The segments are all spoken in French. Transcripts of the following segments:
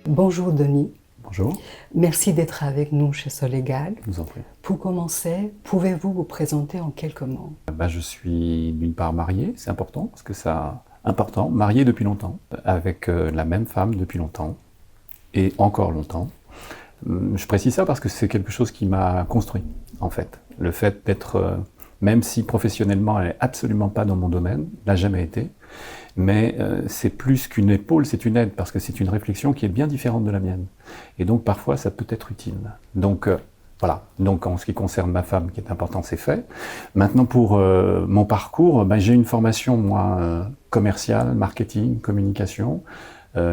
Bonjour Denis, Bonjour, merci d'être avec nous chez Solégal. je vous en prie. Pour commencer, pouvez-vous vous présenter en quelques mots? Je suis d'une part marié, c'est important, parce que ça important, marié depuis longtemps, avec la même femme depuis longtemps, et encore longtemps. Je précise ça parce que c'est quelque chose qui m'a construit, en fait. Le fait d'être, même si professionnellement elle n'est absolument pas dans mon domaine, n'a jamais été, mais c'est plus qu'une épaule, c'est une aide, parce que c'est une réflexion qui est bien différente de la mienne. Et donc parfois ça peut être utile. Donc voilà, donc en ce qui concerne ma femme, qui est important, c'est fait. Maintenant pour mon parcours, j'ai une formation, moi, commerciale, marketing, communication.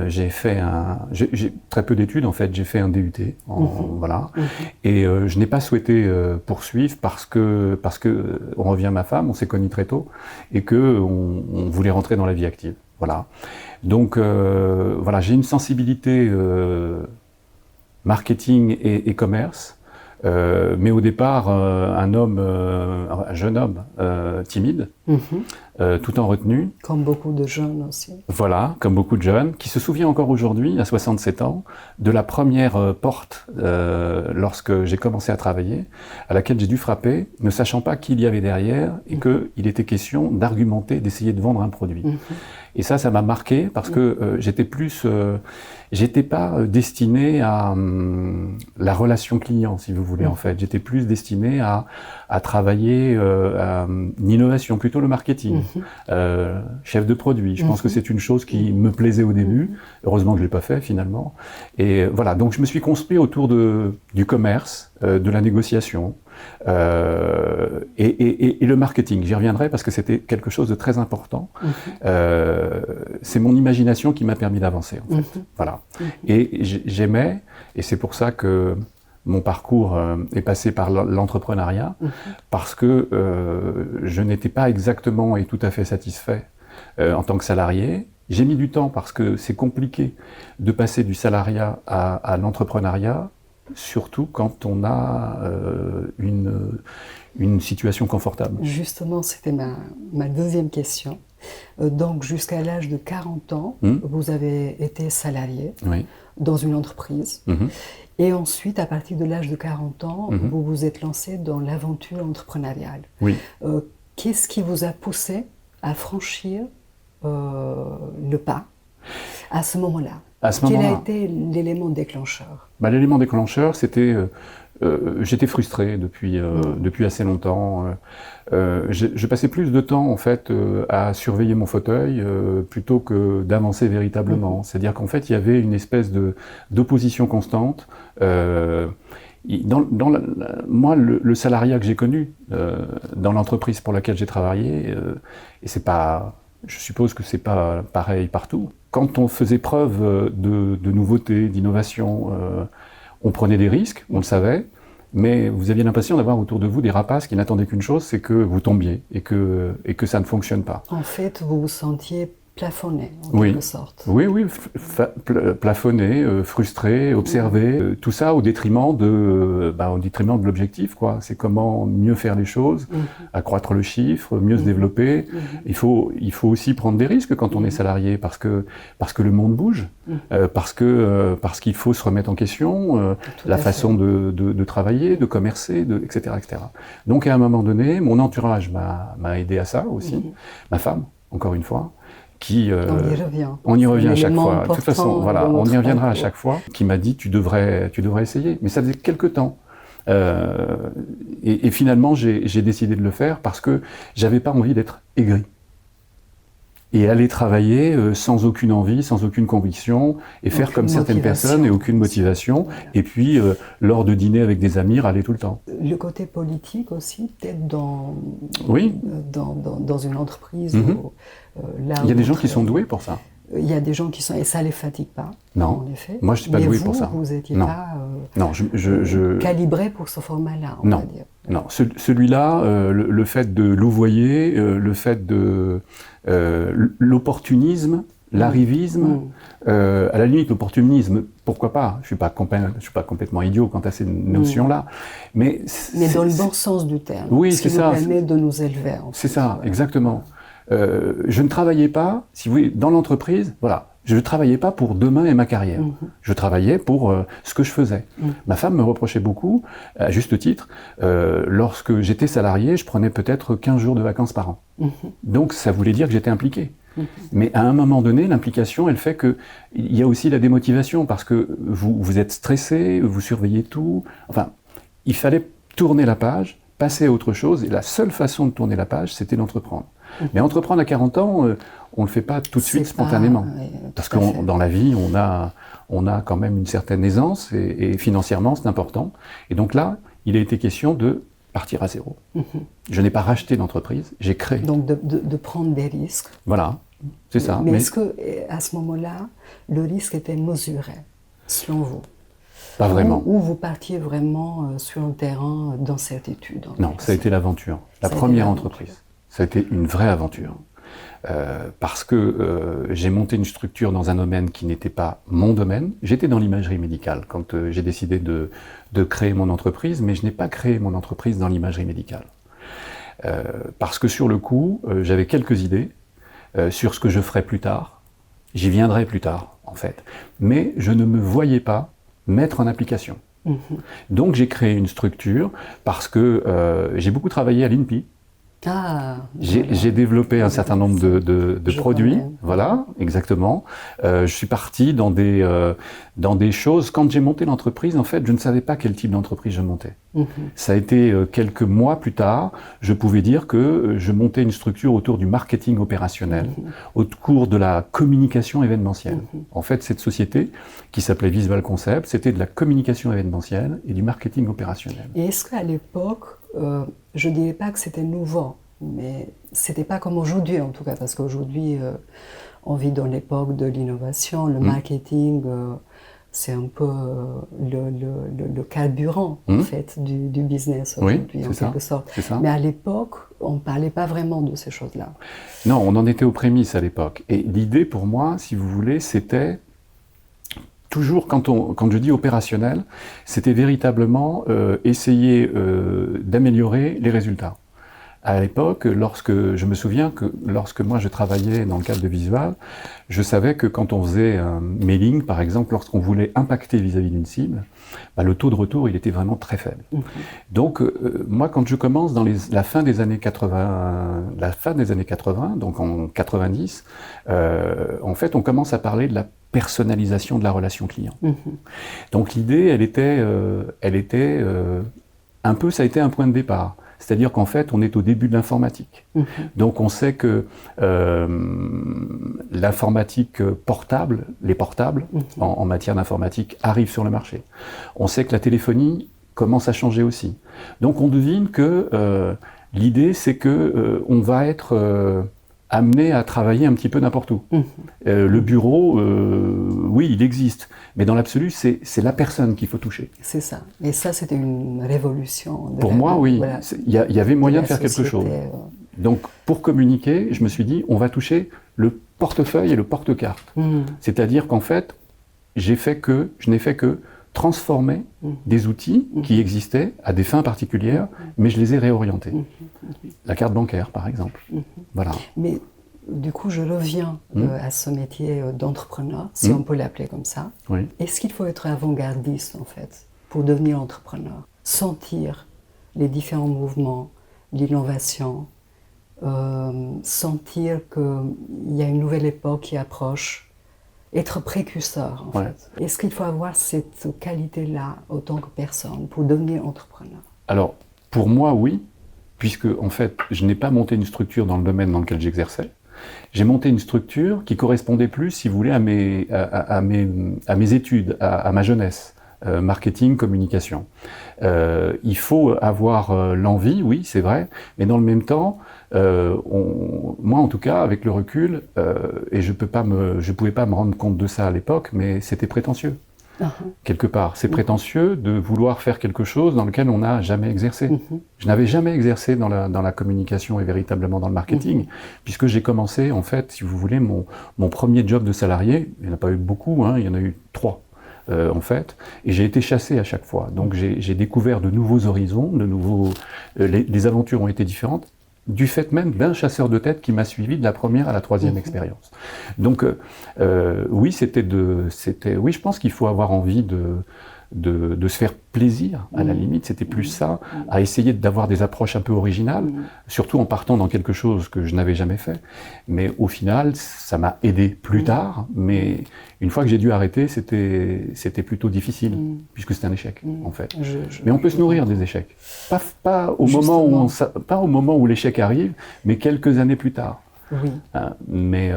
J'ai très peu d'études en fait, j'ai fait un DUT, voilà. Et je n'ai pas souhaité poursuivre parce que on revient à ma femme, on s'est connus très tôt, et que on voulait rentrer dans la vie active, voilà. Donc voilà, j'ai une sensibilité marketing et commerce. Mais au départ, un jeune homme timide, tout en retenue. Comme beaucoup de jeunes aussi. Voilà, comme beaucoup de jeunes, qui se souvient encore aujourd'hui, à 67 ans, de la première porte lorsque j'ai commencé à travailler, à laquelle j'ai dû frapper, ne sachant pas qui il y avait derrière, et qu'il était question d'argumenter, d'essayer de vendre un produit. Et ça m'a marqué parce que j'étais pas destiné à la relation client, si vous voulez, en fait. J'étais plus destiné à travailler à l'innovation, plutôt le marketing, chef de produit. Je pense que c'est une chose qui me plaisait au début. Heureusement que je l'ai pas fait finalement. Et voilà, donc je me suis construit autour du commerce, de la négociation. Et le marketing, j'y reviendrai parce que c'était quelque chose de très important. C'est mon imagination qui m'a permis d'avancer, en fait. Voilà. Et j'aimais, et c'est pour ça que mon parcours est passé par l'entrepreneuriat, parce que je n'étais pas exactement et tout à fait satisfait en tant que salarié. J'ai mis du temps parce que c'est compliqué de passer du salariat à l'entrepreneuriat, surtout quand on a une situation confortable. Justement, c'était ma deuxième question. Donc, jusqu'à l'âge de 40 ans, vous avez été salarié dans une entreprise. Et ensuite, à partir de l'âge de 40 ans, vous vous êtes lancé dans l'aventure entrepreneuriale. Oui. Qu'est-ce qui vous a poussé à franchir le pas à ce moment-là? Quel a été l'élément déclencheur? L'élément déclencheur, c'était... j'étais frustré depuis assez longtemps. Je passais plus de temps en fait à surveiller mon fauteuil plutôt que d'avancer véritablement. C'est-à-dire qu'en fait il y avait une espèce d'opposition constante. Moi, le salariat que j'ai connu dans l'entreprise pour laquelle j'ai travaillé, et c'est pas, je suppose que c'est pas pareil partout. Quand on faisait preuve de nouveauté, d'innovation, on prenait des risques, on le savait, mais vous aviez l'impression d'avoir autour de vous des rapaces qui n'attendaient qu'une chose, c'est que vous tombiez et que ça ne fonctionne pas. En fait, vous vous sentiez plafonné, en quelque sorte. Oui, plafonné, frustré, observé, tout ça au détriment de l'objectif, quoi. C'est comment mieux faire les choses, accroître le chiffre, mieux se développer. Il faut aussi prendre des risques quand on est salarié, parce que le monde bouge, parce qu'il faut se remettre en question, la façon de travailler, de commercer, etc., etc. Donc à un moment donné, mon entourage m'a aidé à ça aussi, ma femme, encore une fois. On y revient à chaque fois. De toute façon, voilà, on y reviendra à chaque fois. Qui m'a dit tu devrais essayer. Mais ça faisait quelque temps. Et finalement, j'ai décidé de le faire parce que j'avais pas envie d'être aigri. Et aller travailler sans aucune envie, sans aucune conviction, et faire comme certaines personnes et aucune motivation. Et puis, lors de dîner avec des amis, râler tout le temps. Le côté politique aussi, peut-être dans une entreprise où, là, il y a des gens qui sont doués pour ça. Il y a des gens qui sont... Et ça ne les fatigue pas, non, en effet. Moi je ne suis pas doué pour ça. Vous n'étiez pas calibré pour ce format-là, on va dire. Non, celui-là, le fait de louvoyer, le fait de l'opportunisme, l'arrivisme, à la limite l'opportunisme, pourquoi pas, je suis pas complètement idiot quant à ces notions-là, mais dans le bon sens du terme, oui, ce qui nous permet de nous élever. C'est ça, exactement. Je ne travaillais pas, si vous voulez, dans l'entreprise, voilà, Je ne travaillais pas pour demain et ma carrière. Je travaillais pour ce que je faisais. Ma femme me reprochait beaucoup, à juste titre, lorsque j'étais salarié, je prenais peut-être 15 jours de vacances par an. Donc ça voulait dire que j'étais impliqué. Mais à un moment donné, l'implication, elle fait qu'il y a aussi la démotivation, parce que vous êtes stressé, vous surveillez tout. Enfin, il fallait tourner la page, passer à autre chose, et la seule façon de tourner la page, c'était d'entreprendre. Mais entreprendre à 40 ans, on ne le fait pas tout de suite spontanément. Parce que dans la vie, on a quand même une certaine aisance, et financièrement, c'est important. Et donc là, il a été question de partir à zéro. Je n'ai pas racheté d'entreprise, j'ai créé. Donc de prendre des risques. Voilà, c'est ça. Mais est-ce qu'à ce moment-là, le risque était mesuré, selon vous? Pas vraiment. Ou vous partiez vraiment sur un terrain d'incertitude? Non, ça a été l'aventure. La première entreprise. Ça a été une vraie aventure. Parce que j'ai monté une structure dans un domaine qui n'était pas mon domaine. J'étais dans l'imagerie médicale quand j'ai décidé de créer mon entreprise, mais je n'ai pas créé mon entreprise dans l'imagerie médicale. Parce que sur le coup, j'avais quelques idées sur ce que je ferais plus tard. J'y viendrai plus tard, en fait. Mais je ne me voyais pas mettre en application. Donc j'ai créé une structure parce que j'ai beaucoup travaillé à l'INPI. J'ai développé un certain nombre de produits, voilà, exactement. Je suis parti dans des choses. Quand j'ai monté l'entreprise, en fait, je ne savais pas quel type d'entreprise je montais. Ça a été quelques mois plus tard, je pouvais dire que je montais une structure autour du marketing opérationnel, autour de la communication événementielle. En fait, cette société, qui s'appelait Visual Concept, c'était de la communication événementielle et du marketing opérationnel. Et est-ce qu'à l'époque, je ne dirais pas que c'était nouveau, mais c'était pas comme aujourd'hui en tout cas, parce qu'aujourd'hui, on vit dans l'époque de l'innovation, le marketing, c'est un peu le carburant en fait du business aujourd'hui, en quelque sorte. Mais à l'époque, on ne parlait pas vraiment de ces choses-là. Non, on en était aux prémices à l'époque. Et l'idée pour moi, si vous voulez, c'était toujours, quand je dis opérationnel, c'était véritablement essayer d'améliorer les résultats. À l'époque, je me souviens que lorsque moi je travaillais dans le cadre de Visual, je savais que quand on faisait un mailing, par exemple, lorsqu'on voulait impacter vis-à-vis d'une cible, le taux de retour, il était vraiment très faible. Donc, moi, quand je commence dans la fin des années 80, donc en 90, en fait, on commence à parler de la personnalisation de la relation client. Donc, l'idée, elle était un peu, ça a été un point de départ. C'est-à-dire qu'en fait, on est au début de l'informatique. Donc on sait que l'informatique portable, les portables en matière d'informatique arrivent sur le marché. On sait que la téléphonie commence à changer aussi. Donc on devine que l'idée, c'est que on va être amené à travailler un petit peu n'importe où. Le bureau, oui, il existe, mais dans l'absolu, c'est la personne qu'il faut toucher. C'est ça. Et ça, c'était une révolution. Pour moi, oui. Il y avait moyen de faire quelque chose. Donc, pour communiquer, je me suis dit, on va toucher le portefeuille et le porte-carte. C'est-à-dire qu'en fait, je n'ai fait que transformer des outils qui existaient à des fins particulières, mais je les ai réorientés. La carte bancaire, par exemple. Voilà. Mais du coup, je reviens à ce métier d'entrepreneur, si on peut l'appeler comme ça. Est-ce qu'il faut être avant-gardiste, en fait, pour devenir entrepreneur? Sentir les différents mouvements, l'innovation, sentir qu'il y a une nouvelle époque qui approche, être précurseur, en fait. Est-ce qu'il faut avoir cette qualité-là, autant que personne, pour devenir entrepreneur? Alors, pour moi, oui, puisque, en fait, je n'ai pas monté une structure dans le domaine dans lequel j'exerçais. J'ai monté une structure qui correspondait plus, si vous voulez, à mes études, à ma jeunesse. Marketing, communication. Il faut avoir l'envie, oui, c'est vrai, mais dans le même temps, moi en tout cas, avec le recul, et je pouvais pas me rendre compte de ça à l'époque, mais c'était prétentieux. Quelque part, c'est prétentieux de vouloir faire quelque chose dans lequel on n'a jamais exercé. Je n'avais jamais exercé dans la communication et véritablement dans le marketing, puisque j'ai commencé, en fait, si vous voulez, mon premier job de salarié, il n'y en a pas eu beaucoup, il y en a eu 3. En fait, et j'ai été chassé à chaque fois. Donc j'ai découvert de nouveaux horizons, les aventures ont été différentes. du fait même d'un chasseur de tête qui m'a suivi de la première à la troisième expérience. Donc oui, oui, je pense qu'il faut avoir envie de se faire plaisir, à la limite, c'était plus ça, à essayer d'avoir des approches un peu originales, surtout en partant dans quelque chose que je n'avais jamais fait. Mais au final, ça m'a aidé plus tard, mais une fois que j'ai dû arrêter, c'était plutôt difficile, puisque c'était un échec, en fait. Mais on peut se nourrir des échecs. Pas au moment où l'échec arrive, mais quelques années plus tard. Oui. Mais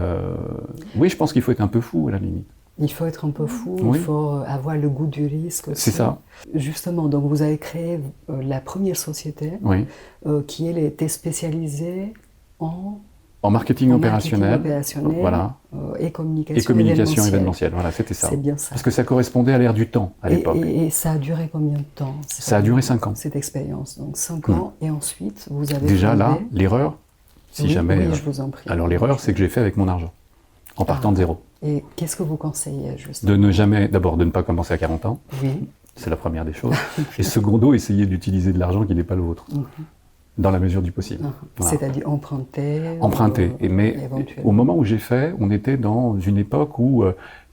oui, je pense qu'il faut être un peu fou, à la limite. Il faut être un peu fou, oui. Il faut avoir le goût du risque aussi. C'est ça. Justement, donc vous avez créé la première société qui elle était spécialisée en marketing opérationnel, voilà. Et communication événementielle. Voilà, c'était ça. C'est bien ça. Parce que ça correspondait à l'ère du temps à l'époque. Et ça a duré combien de temps? Ça a duré 5 ans. Cette expérience, donc 5 ans, et ensuite vous avez déjà là, l'erreur, si jamais... Oui, je vous en prie. Alors l'erreur, c'est que j'ai fait avec mon argent, en partant de zéro. Et qu'est-ce que vous conseillez, justement? D'abord, de ne pas commencer à 40 ans. Oui. C'est la première des choses. Et secondo, essayer d'utiliser de l'argent qui n'est pas le vôtre. Dans la mesure du possible. Voilà. C'est-à-dire emprunter. Mais au moment où j'ai fait, on était dans une époque où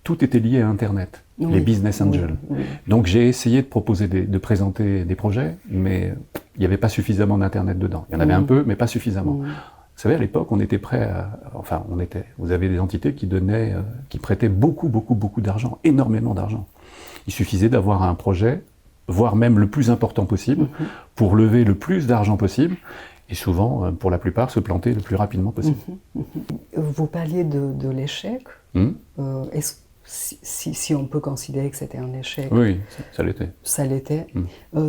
tout était lié à Internet. Les business angels. Donc j'ai essayé de présenter des projets, mais il n'y avait pas suffisamment d'Internet dedans. Il y en avait un peu, mais pas suffisamment. Vous savez, à l'époque, on était prêt à... Enfin, vous avez des entités qui prêtaient beaucoup d'argent, énormément d'argent. Il suffisait d'avoir un projet, voire même le plus important possible, pour lever le plus d'argent possible, et souvent, pour la plupart, se planter le plus rapidement possible. Vous parliez de l'échec. Si on peut considérer que c'était un échec. Oui, ça l'était. Ça l'était.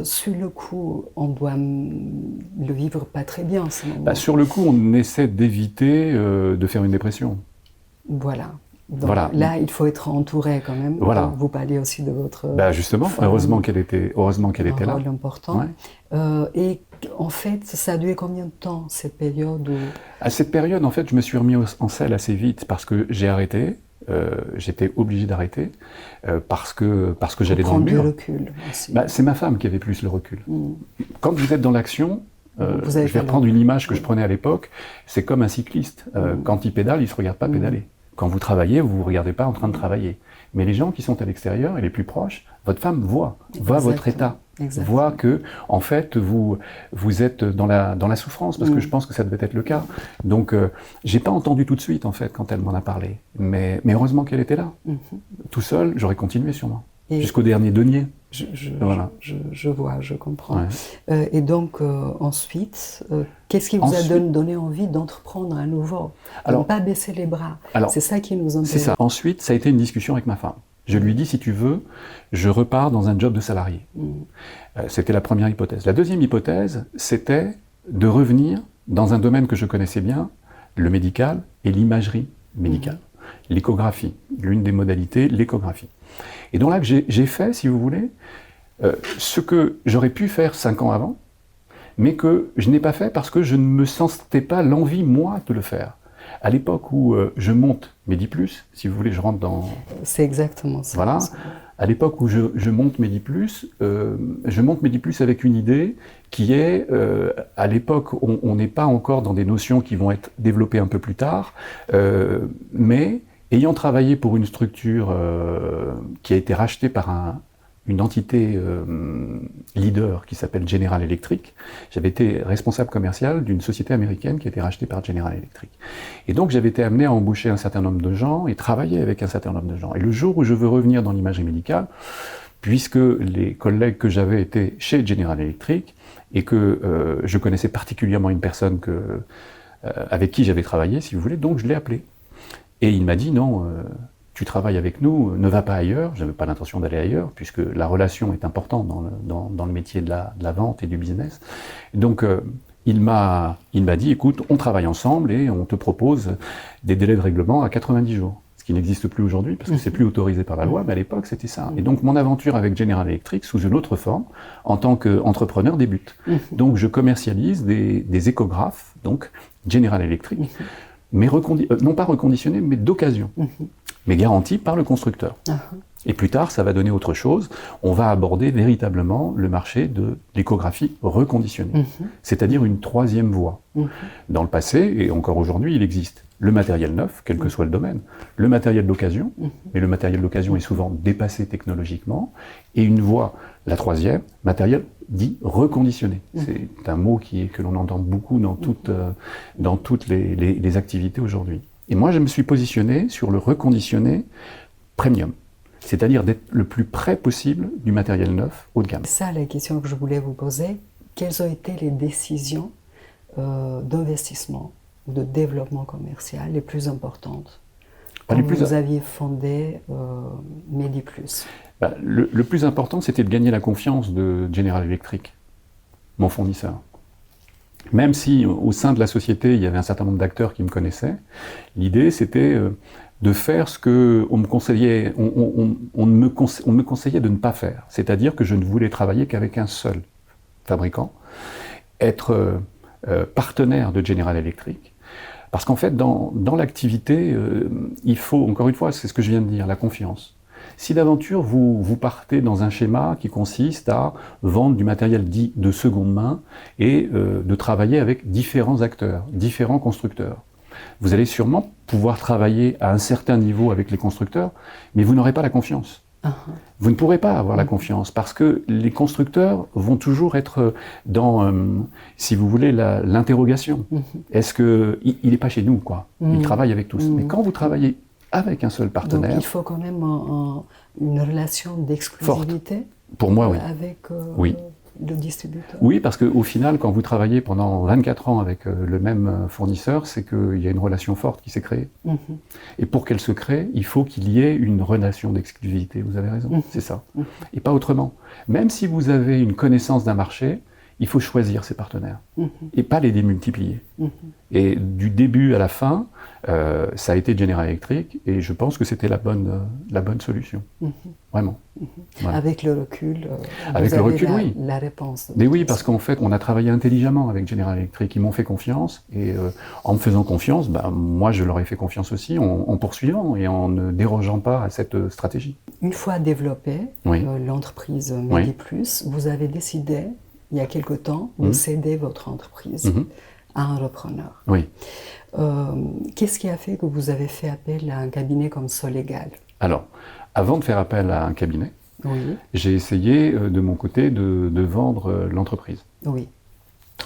Sur le coup, on doit le vivre pas très bien en ce moment. Sur le coup, on essaie d'éviter de faire une dépression. Voilà. Donc là, il faut être entouré quand même. Voilà. Vous parliez aussi de votre... justement, heureusement qu'elle était là. Un rôle important. Et en fait, ça a duré combien de temps, cette période où... À cette période, en fait, je me suis remis en selle assez vite parce que j'ai arrêté. J'étais obligé d'arrêter parce que j'allais dans le mur. Du recul aussi. C'est ma femme qui avait plus le recul. Quand vous êtes dans l'action, je vais reprendre une image que je prenais à l'époque, c'est comme un cycliste. Quand il pédale, il ne se regarde pas pédaler. Quand vous travaillez, vous ne vous regardez pas en train de travailler. Mais les gens qui sont à l'extérieur et les plus proches, votre femme voit votre état. Voit que, en fait, vous êtes dans la souffrance, parce que je pense que ça devait être le cas. Donc, j'ai pas entendu tout de suite, en fait, quand elle m'en a parlé. Mais heureusement qu'elle était là. Tout seul, j'aurais continué sûrement. Jusqu'au dernier denier. Je vois, je comprends. Et donc, ensuite, qu'est-ce qui vous a donné envie d'entreprendre à nouveau? Alors, ne pas baisser les bras. C'est ça qui nous intéresse. C'est ça. Ensuite, ça a été une discussion avec ma femme. Je lui ai dit, si tu veux, je repars dans un job de salarié. C'était la première hypothèse. La deuxième hypothèse, c'était de revenir dans un domaine que je connaissais bien, le médical et l'imagerie médicale. L'échographie, l'une des modalités, l'échographie. Et donc là, j'ai fait, si vous voulez, ce que j'aurais pu faire 5 ans avant, mais que je n'ai pas fait parce que je ne me sentais pas l'envie, moi, de le faire. À l'époque où je monte Medi+, si vous voulez, je rentre dans... C'est exactement ça. Voilà. À l'époque où je monte Medi+, je monte Medi+ avec une idée qui est, à l'époque, on n'est pas encore dans des notions qui vont être développées un peu plus tard, mais ayant travaillé pour une structure qui a été rachetée par une entité leader qui s'appelle General Electric. J'avais été responsable commercial d'une société américaine qui a été rachetée par General Electric. Et donc j'avais été amené à embaucher un certain nombre de gens et travailler avec un certain nombre de gens. Et le jour où je veux revenir dans l'imagerie médicale, puisque les collègues que j'avais étaient chez General Electric et que je connaissais particulièrement une personne avec qui j'avais travaillé, si vous voulez, donc je l'ai appelé. Et il m'a dit non, tu travailles avec nous, ne va pas ailleurs. Je n'avais pas l'intention d'aller ailleurs, puisque la relation est importante dans le métier de la vente et du business. Donc il m'a dit, écoute, on travaille ensemble et on te propose des délais de règlement à 90 jours. Ce qui n'existe plus aujourd'hui, parce que c'est plus autorisé par la loi, mais à l'époque c'était ça. Et donc mon aventure avec General Electric, sous une autre forme, en tant qu'entrepreneur, débute. Donc je commercialise des échographes, donc General Electric, mais non pas reconditionnés, mais d'occasion, mais garantis par le constructeur. Et plus tard, ça va donner autre chose. On va aborder véritablement le marché de l'échographie reconditionnée, c'est-à-dire une troisième voie. Dans le passé, et encore aujourd'hui, il existe le matériel neuf, quel que soit le domaine, le matériel d'occasion, mais le matériel d'occasion est souvent dépassé technologiquement, et une voie, la troisième, matériel dit reconditionné. C'est un mot que l'on entend beaucoup dans toutes les activités aujourd'hui. Et moi, je me suis positionné sur le reconditionné premium, c'est-à-dire d'être le plus près possible du matériel neuf haut de gamme. C'est ça la question que je voulais vous poser. Quelles ont été les décisions d'investissement ou de développement commercial les plus importantes quand vous aviez fondé MediPlus? Le plus important, c'était de gagner la confiance de General Electric, mon fournisseur. Même si au sein de la société, il y avait un certain nombre d'acteurs qui me connaissaient, l'idée c'était de faire ce qu'on me conseillait, on me conseillait de ne pas faire. C'est-à-dire que je ne voulais travailler qu'avec un seul fabricant, être partenaire de General Electric. Parce qu'en fait, dans l'activité, il faut, encore une fois, c'est ce que je viens de dire, la confiance. Si d'aventure vous partez dans un schéma qui consiste à vendre du matériel dit de seconde main et de travailler avec différents acteurs, différents constructeurs, vous allez sûrement pouvoir travailler à un certain niveau avec les constructeurs, mais vous n'aurez pas la confiance. Vous ne pourrez pas avoir la confiance parce que les constructeurs vont toujours être dans, si vous voulez, l'interrogation. Est-ce qu'il n'est pas chez nous, quoi? Il travaille avec tous. Mais quand vous travaillez avec un seul partenaire... Donc il faut quand même une relation d'exclusivité pour moi, oui. Avec le distributeur. Oui, parce qu'au final, quand vous travaillez pendant 24 ans avec le même fournisseur, c'est qu'il y a une relation forte qui s'est créée. Et pour qu'elle se crée, il faut qu'il y ait une relation d'exclusivité. Vous avez raison, c'est ça. Et pas autrement. Même si vous avez une connaissance d'un marché, il faut choisir ses partenaires et pas les démultiplier. Et du début à la fin, ça a été General Electric et je pense que c'était la bonne solution. Vraiment. Voilà. Avec le recul, oui. La réponse. Mais oui, parce qu'en fait, on a travaillé intelligemment avec General Electric. Ils m'ont fait confiance et en me faisant confiance, moi je leur ai fait confiance aussi en poursuivant et en ne dérogeant pas à cette stratégie. Une fois développée, l'entreprise MediPlus, vous avez décidé il y a quelque temps, de céder votre entreprise à un repreneur. Oui. Qu'est-ce qui a fait que vous avez fait appel à un cabinet comme Solegal? Alors, avant de faire appel à un cabinet, j'ai essayé de mon côté de vendre l'entreprise. Oui.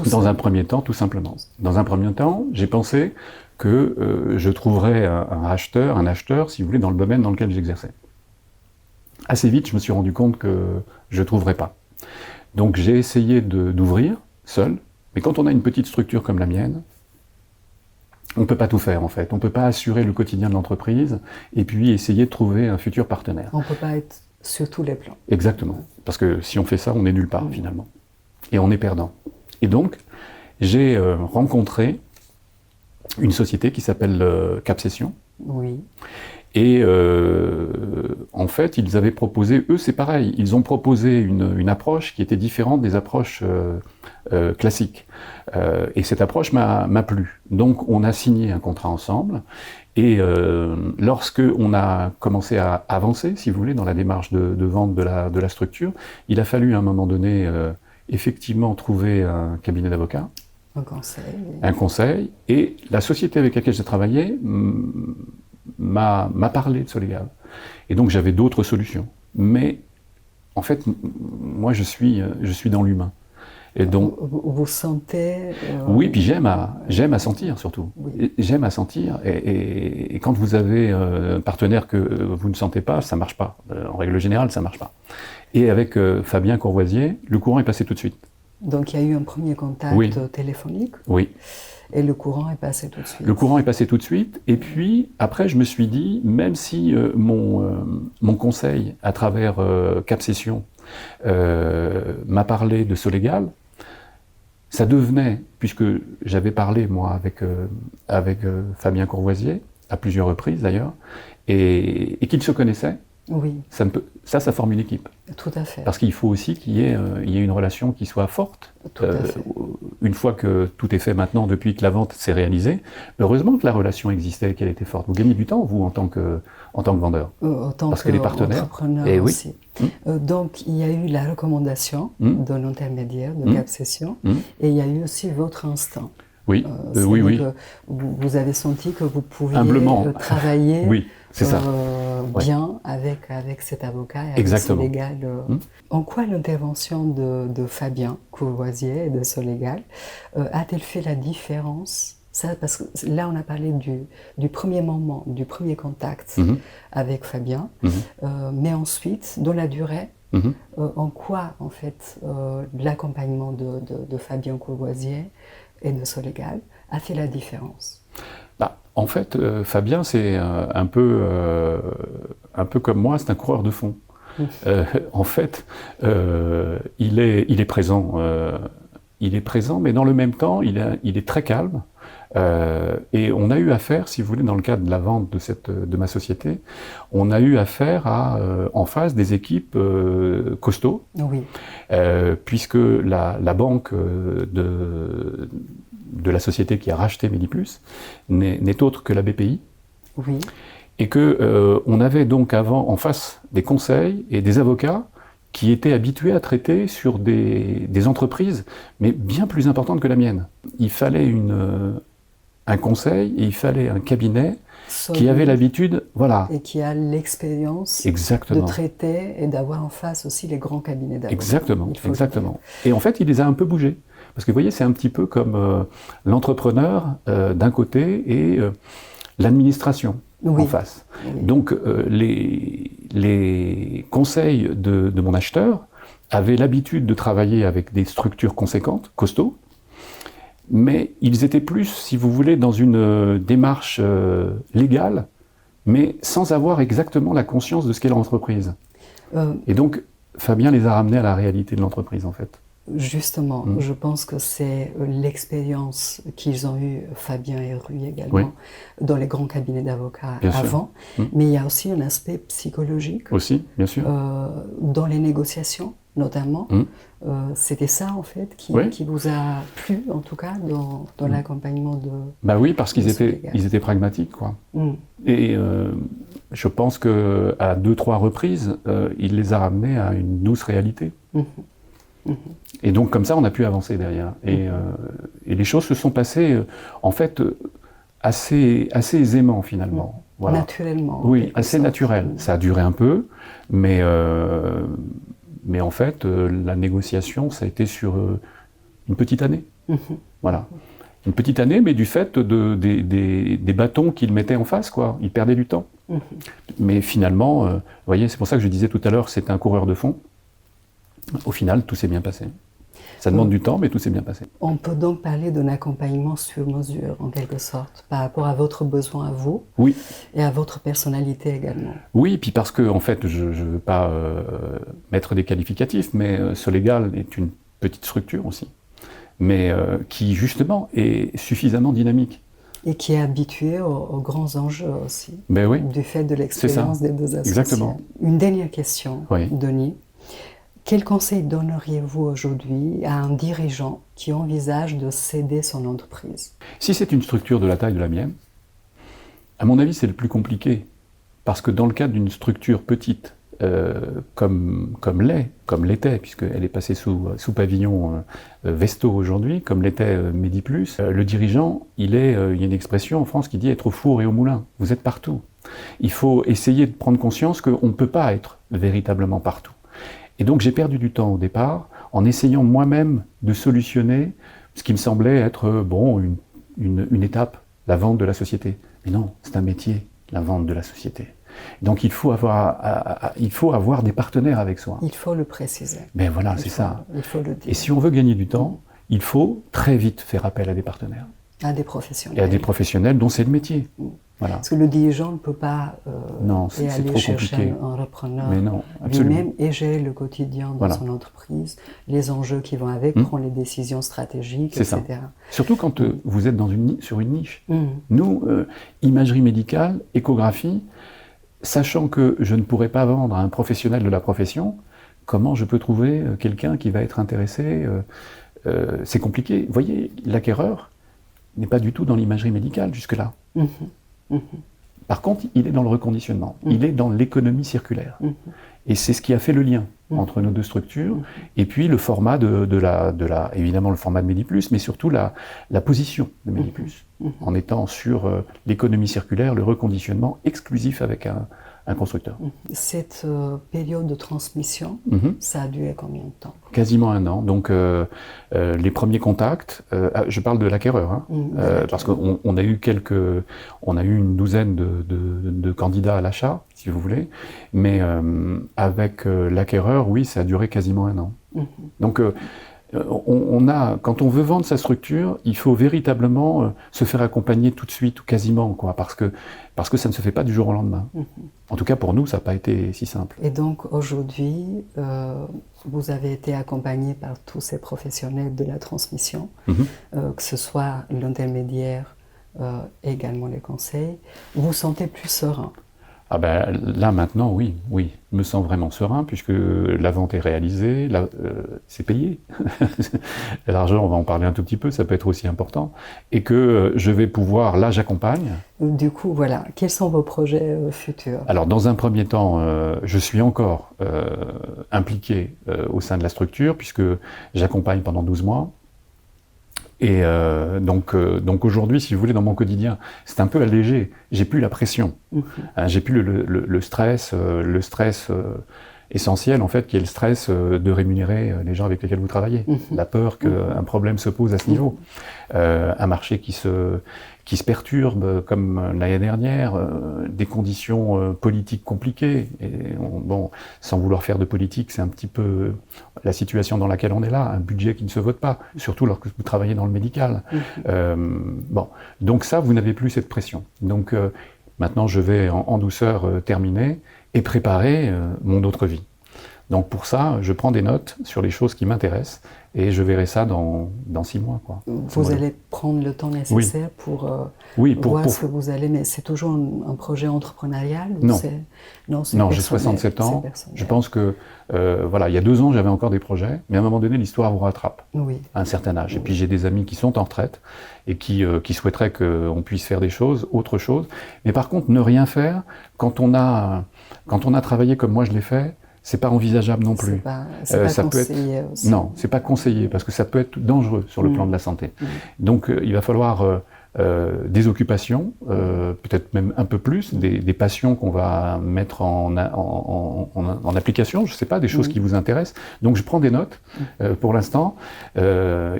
Dans un premier temps, tout simplement. Dans un premier temps, j'ai pensé que je trouverais un acheteur, si vous voulez, dans le domaine dans lequel j'exerçais. Assez vite, je me suis rendu compte que je ne trouverais pas. Donc j'ai essayé d'ouvrir seul, mais quand on a une petite structure comme la mienne, on ne peut pas tout faire en fait. On ne peut pas assurer le quotidien de l'entreprise et puis essayer de trouver un futur partenaire. On ne peut pas être sur tous les plans. Exactement. Parce que si on fait ça, on est nulle part finalement. Et on est perdant. Et donc, j'ai rencontré une société qui s'appelle Capsession. Oui. Et en fait, ils avaient proposé, eux c'est pareil, ils ont proposé une approche qui était différente des approches classiques. Et cette approche m'a plu. Donc on a signé un contrat ensemble, et lorsque on a commencé à avancer, si vous voulez, dans la démarche de vente de la structure, il a fallu à un moment donné effectivement trouver un cabinet d'avocats. Un conseil. Et la société avec laquelle j'ai travaillé m'a parlé de Solegal. Et donc j'avais d'autres solutions. Mais en fait, moi je suis dans l'humain. Et donc vous sentez oui, puis j'aime à sentir surtout. Oui. J'aime à sentir. Et quand vous avez un partenaire que vous ne sentez pas, ça marche pas. En règle générale, ça marche pas. Et avec Fabien Courvoisier, le courant est passé tout de suite. Donc il y a eu un premier contact téléphonique. Oui. Et le courant est passé tout de suite. Le courant est passé tout de suite. Et puis, après, je me suis dit, même si mon conseil, à travers Capsession, m'a parlé de Solegal, ça devenait, puisque j'avais parlé, moi, avec Fabien Courvoisier, à plusieurs reprises d'ailleurs, et qu'ils se connaissaient, Oui. Ça forme une équipe. Tout à fait. Parce qu'il faut aussi qu'il y ait une relation qui soit forte. Tout à fait. Une fois que tout est fait maintenant, depuis que la vente s'est réalisée, heureusement que la relation existait et qu'elle était forte. Vous gagnez du temps, vous, en tant que vendeur. Parce que les partenaires. Et aussi. Oui. Donc, il y a eu la recommandation d'un intermédiaire de Cap Session, et il y a eu aussi votre instinct. Oui, oui. Vous avez senti que vous pouviez travailler oui, c'est ça. bien avec cet avocat et avec Exactement. ce légal. En quoi l'intervention de Fabien Courvoisier et de ce légal a-t-elle fait la différence? Ça, parce que là, on a parlé du premier moment, du premier contact avec Fabien, mais ensuite, dans la durée, en quoi, en fait, l'accompagnement de Fabien Courvoisier et de ce légal a fait la différence? En fait, Fabien, c'est un peu comme moi, c'est un coureur de fond. En fait, il est présent. Il est présent, mais dans le même temps, il est très calme. Et on a eu affaire, si vous voulez, dans le cadre de la vente de ma société, on a eu affaire à, en face, des équipes costauds, oui. Puisque la banque de la société qui a racheté Mediplus n'est autre que la BPI. Oui. Et qu'on avait donc avant en face des conseils et des avocats qui étaient habitués à traiter sur des entreprises, mais bien plus importantes que la mienne. Il fallait un conseil et il fallait un cabinet qui avait l'habitude, voilà. Et qui a l'expérience de traiter et d'avoir en face aussi les grands cabinets d'avocats. Exactement. Et en fait, il les a un peu bougés. Parce que vous voyez, c'est un petit peu comme l'entrepreneur d'un côté et l'administration en face. Oui. Donc les conseils de mon acheteur avaient l'habitude de travailler avec des structures conséquentes, costauds, mais ils étaient plus, si vous voulez, dans une démarche légale, mais sans avoir exactement la conscience de ce qu'est l'entreprise. Et donc, Fabien les a ramenés à la réalité de l'entreprise, en fait. Justement, je pense que c'est l'expérience qu'ils ont eue, Fabien et Rui également, dans les grands cabinets d'avocats avant, mais il y a aussi un aspect psychologique. Aussi, bien sûr. Dans les négociations, notamment. C'était ça, en fait, qui vous a plu, en tout cas, dans l'accompagnement de... Bah oui, parce qu'ils étaient pragmatiques, quoi. Et je pense qu'à 2-3 reprises, il les a ramenés à une douce réalité. Et donc, comme ça, on a pu avancer derrière. Et les choses se sont passées, en fait, assez aisément, finalement. Voilà. Naturellement. Oui, assez naturel. Ça a duré un peu, mais en fait, la négociation, ça a été sur une petite année. Voilà. Une petite année, mais du fait des bâtons qu'il mettait en face, quoi. Il perdait du temps. Mais finalement, vous voyez, c'est pour ça que je disais tout à l'heure, c'est un coureur de fond. Au final, tout s'est bien passé. Ça demande du temps, mais tout s'est bien passé. On peut donc parler d'un accompagnement sur mesure, en quelque sorte, par rapport à votre besoin à vous, et à votre personnalité également. Oui, puis parce que, en fait, je ne veux pas mettre des qualificatifs, mais ce légal est une petite structure aussi, mais qui, justement, est suffisamment dynamique. Et qui est habitué aux grands enjeux aussi, du fait de l'expérience des deux associés. Exactement. Une dernière question, Denis. Quel conseil donneriez-vous aujourd'hui à un dirigeant qui envisage de céder son entreprise? Si c'est une structure de la taille de la mienne, à mon avis, c'est le plus compliqué. Parce que dans le cadre d'une structure petite, comme l'était, puisqu'elle est passée sous pavillon Vesto aujourd'hui, comme l'était Mediplus, le dirigeant, il y a une expression en France qui dit être au four et au moulin. Vous êtes partout. Il faut essayer de prendre conscience qu'on ne peut pas être véritablement partout. Et donc j'ai perdu du temps au départ en essayant moi-même de solutionner ce qui me semblait être une étape, la vente de la société. Mais non, c'est un métier, la vente de la société. Donc il faut avoir des partenaires avec soi. Il faut le préciser. Mais voilà, c'est ça. Il faut le dire. Et si on veut gagner du temps, il faut très vite faire appel à des partenaires. À des professionnels. Et à des professionnels dont c'est le métier. Voilà. Parce que le dirigeant ne peut pas c'est trop compliqué. Un repreneur lui-même et gérer le quotidien dans son entreprise, les enjeux qui vont avec, prendre les décisions stratégiques, etc. Ça. Surtout quand vous êtes sur une niche. Nous, imagerie médicale, échographie, sachant que je ne pourrais pas vendre à un professionnel de la profession, comment je peux trouver quelqu'un qui va être intéressé? C'est compliqué. Vous voyez, l'acquéreur n'est pas du tout dans l'imagerie médicale jusque-là. Par contre, il est dans le reconditionnement, il est dans l'économie circulaire. Et c'est ce qui a fait le lien entre nos deux structures, et puis le format évidemment le format de Mediplus, mais surtout la position de Mediplus, en étant sur l'économie circulaire, le reconditionnement exclusif avec un constructeur. Cette période de transmission, ça a duré combien de temps? Quasiment 1 an. Donc les premiers contacts, je parle de l'acquéreur, parce qu'on a eu une douzaine de candidats à l'achat, si vous voulez, mais avec l'acquéreur, oui, ça a duré quasiment 1 an. Donc quand on veut vendre sa structure, il faut véritablement se faire accompagner tout de suite ou quasiment, quoi, parce que ça ne se fait pas du jour au lendemain. En tout cas, pour nous, ça n'a pas été si simple. Et donc aujourd'hui, vous avez été accompagné par tous ces professionnels de la transmission, que ce soit l'intermédiaire, également les conseils. Vous vous sentez plus serein? Ah ben, là maintenant, oui, je me sens vraiment serein puisque la vente est réalisée, c'est payé. L'argent, on va en parler un tout petit peu, ça peut être aussi important. Et que je vais pouvoir, là j'accompagne. Du coup, voilà, quels sont vos projets futurs? Alors dans un premier temps, je suis encore impliqué au sein de la structure puisque j'accompagne pendant 12 mois. Et donc aujourd'hui, si vous voulez, dans mon quotidien, c'est un peu allégé. J'ai plus la pression, j'ai plus le stress essentiel en fait, qui est le stress de rémunérer les gens avec lesquels vous travaillez. La peur qu'un problème se pose à ce niveau, un marché qui se perturbe comme l'année dernière, des conditions politiques compliquées. Et sans vouloir faire de politique, c'est un petit peu la situation dans laquelle on est là, un budget qui ne se vote pas, surtout lorsque vous travaillez dans le médical. Donc ça, vous n'avez plus cette pression. Donc maintenant, je vais en douceur terminer et préparer mon autre vie. Donc pour ça, je prends des notes sur les choses qui m'intéressent et je verrai ça dans 6 mois. Quoi. Vous allez prendre le temps nécessaire pour voir ce que vous allez... Mais c'est toujours un projet entrepreneurial? Non, non, j'ai 67 ans. Je pense que, il y a 2 ans, j'avais encore des projets, mais à un moment donné, l'histoire vous rattrape à un certain âge. Et puis j'ai des amis qui sont en retraite et qui souhaiteraient qu'on puisse faire des choses, autre chose. Mais par contre, ne rien faire, quand on a travaillé comme moi je l'ai fait, c'est pas envisageable non plus. C'est pas conseillé aussi. Non, c'est pas conseillé parce que ça peut être dangereux sur le plan de la santé. Donc il va falloir des occupations, peut-être même un peu plus, des passions qu'on va mettre en application, je sais pas, des choses qui vous intéressent. Donc je prends des notes pour l'instant,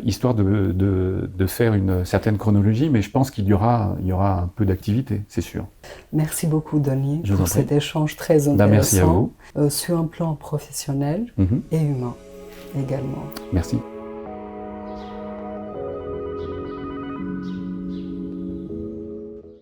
histoire de faire une certaine chronologie, mais je pense qu'il y aura un peu d'activité, c'est sûr. Merci beaucoup, Denis, pour cet échange très intéressant. Merci à vous. Sur un plan professionnel et humain également. Merci.